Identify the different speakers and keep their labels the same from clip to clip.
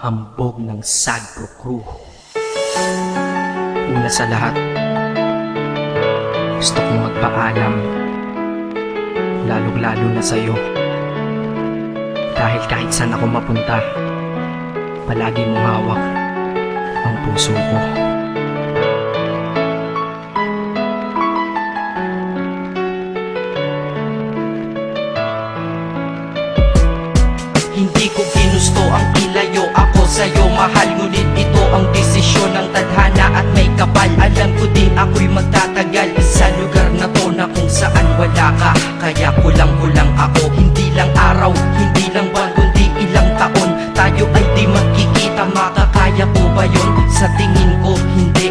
Speaker 1: hambog ng Sagpro Crew. Una sa lahat, gusto kong magpaalam, lalong-lalo na sa'yo. Dahil kahit saan ako mapunta, palagi mong hawak ang puso ko.
Speaker 2: Hindi ko ginusto ang ilayo ako sa'yo, mahal. Ngunit ito ang desisyon ng tadhana at may kapal. Alam ko di ako'y magtatagal sa lugar na to na kung saan wala ka. Kaya kulang-kulang ako, hindi lang araw, hindi lang buwan, kundi ilang taon. Tayo ay di magkikita, makakaya po ba yun? Sa tingin ko hindi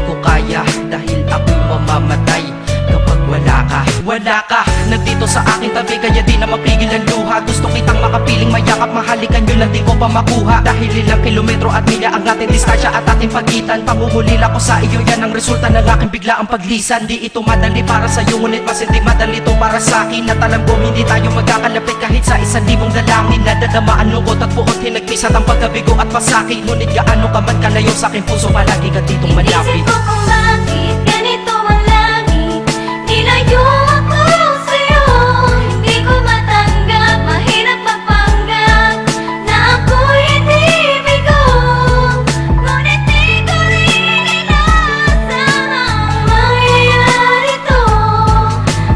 Speaker 2: ko kaya. Dahil ako'y mamamatay kapag wala ka. Wala ka, nandito sa aking tabi, kaya di na mapigil ang luha. Gusto kitang makapiling, mayakap, mahalikan yun lang di ko pa makuha. Dahil ilang kilometro at milya ang ating distansya at ating pagitan. Pangungulila ko sa iyo, yan ang resulta ng aking biglaang paglisan. Di ito madali para sa'yo, ngunit mas hindi madali to para sa'kin. At alam ko hindi tayo magkakalapit kahit sa 1,000 dalangin. Nadadamaan lungkot at buot, hinagpisat ang pagkabigo at pasakit. Ngunit gaano ka man kalayo sa aking puso, palagi ka ditong malapit.
Speaker 3: Isip ko kung bakit ganito ang langit, nilayo ako sa'yo. Hindi ko matanggap, mahirap magpanggap na ako'y hindi bigo. Ngunit di ko rin inasahang mangyayari to.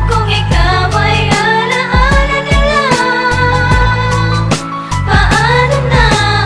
Speaker 3: Kung ikaw ay alaala na lang, paano na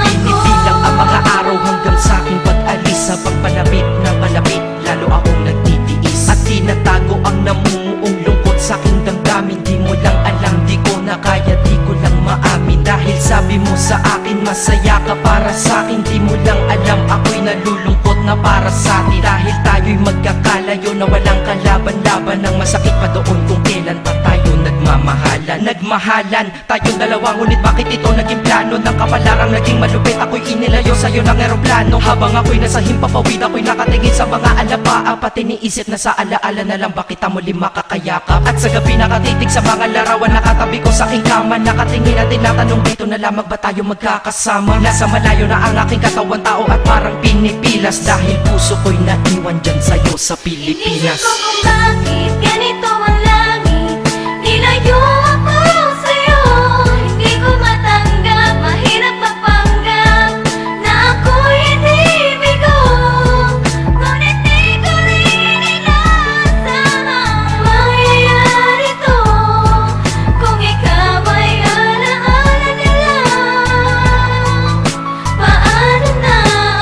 Speaker 3: ako?
Speaker 2: Pinipilang ang mga araw hanggang sa aking pag-alis. Sa pagpalapit na palapit, lalo akong nagtitiis. At tinatago ang namumuong lungkot sa aking damdamin. Di mo lang alam, di ko na kaya, di ko lang maamin. Dahil sabi mo sa akin, masaya ka para sa akin. Di mo lang alam, ako'y nalulungkot na para sa atin. Dahil tayo'y magkakalayo na walang kalaban-laban. Ang masakit pa doon kung kailan pa tayo nagmamahalan. Nagmahalan tayong dalawa, ngunit bakit ito naging plano? Ng kapalarang naging malupit, ako'y inilayo sa'yo ng eroplano. Habang ako'y nasa himpapawid, ako'y nakatingin sa mga alapaa. Pati niisip na sa alaala na lang, bakit ang muli makakayakap? At sa gabi nakatitig sa mga larawan, nakatabi ko sa aking kama. Nakatingin at tinatanong, dito na lamang ba tayo magkakasama? Nasa malayo na ang aking katawan, tao at parang pinipilas. Dahil puso ko'y naiwan dyan sa'yo sa Pilipinas.
Speaker 3: Inisip ko kung bakit ganito ang langit, nilayo ako sa'yo. Hindi ko matanggap, mahirap magpanggap na ako'y hindi bigo. Ngunit di ko rin inasahang mangyayari to. Kung ikaw ay alaala na lang, paano na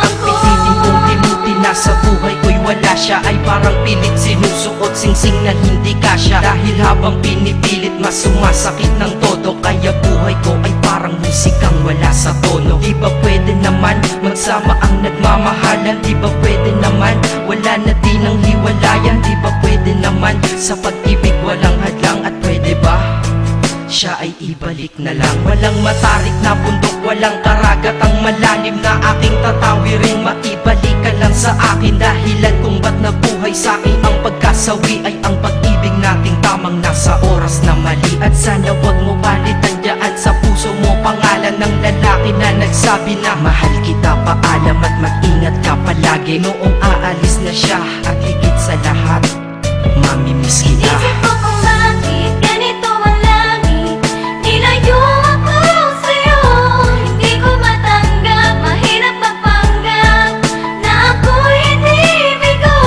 Speaker 2: Ang
Speaker 3: ako?
Speaker 2: pilitin kong limuti na sa buhay ko'y wala siya, ay parang pilit sinusuot, singsing na hindi kasya. Dahil habang pinipilit, mas sumasakit ng todo. Kaya buhay ko ay parang musikang wala sa tono. Di ba pwede naman magsama ang nagmamahalan? Di ba pwede naman wala na din ang hiwalayan? Di ba pwede naman sa pag-ibig walang hadlang? At pwede ba siya ay ibalik na lang? Walang matarik na bundok, walang karagat ang malalim na aking tatawirin. Maibalik ka lang sa akin, dahilan kung ba't nabuhay sa akin ang pagkasawi ay ang pag-ibig nating tamang nasa oras na mali. At sana wag mo palitan dyan sa puso mo pangalan ng lalaki na nagsabi na mahal kita, paalam at mag-ingat ka palagi. Noong aalis na siya at higit sa lahat, mamimiss kita.
Speaker 3: Isip ko kung bakit ganito ang langit, nilayo ako sa'yo. Hindi ko matanggap, mahirap magpanggap na ako'y hindi bigo.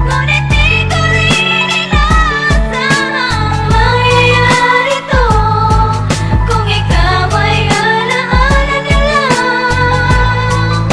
Speaker 3: Ngunit di ko rin inasahang mangyayari to. Kung ikaw ay alaala na lang,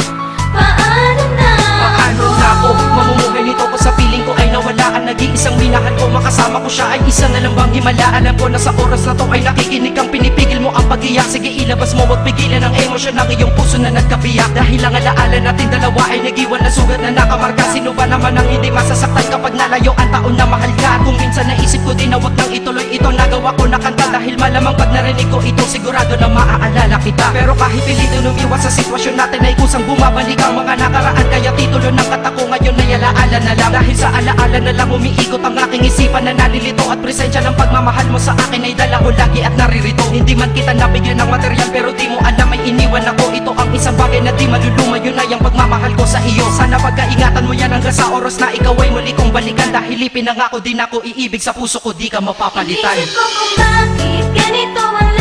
Speaker 3: paano na
Speaker 2: Paano na ako mamumuhay nito ko sa piling ko ay nawala ang nag-iisang minahal ko? Makasama ko siya ay isa na lang bang himala? Alam ko na sa oras na to ay nakikinig kang pinipigil mo ang pag-iyak. Sige ilabas mo, wag pigilan ang emosyon ng iyong puso na nagkabiyak. Dahil ang alaala natin dalawa ay nag-iwan na sugat na nakamarka. Sino ba naman ang hindi masasaktan kapag nalayo ang taon na mahal ka? Kung minsan naisip ko din na wag nang ituloy ito, nagawa ko na kanta. Dahil malamang pag narinig ko ito, sigurado na maaalala kita. Pero kahit pilitin umiwas sa sitwasyon natin ay kusang bumabalik ang mga nakaraan. Kaya titulo ng kata ko ngayon ay alaala na lang. Dahil sa alaala na lang umiikot ang aking isipan na nalilito. At presensya ng pagmamahal mo sa akin ay dala ko lagi at naririto. Hindi man kita nabigyan ng material, pero di mo alam ay iniwan ako. Ito ang isang bagay na di maluluma, yun ay ang pagmamahal ko sa iyo. Sana pagkaingatan mo yan hanggang sa oras na ikaw ay muli kong balikan. Dahil ipinangako din ako iibig sa puso ko, di ka mapapalitan.
Speaker 3: Iisip ko kung bakit ganito ang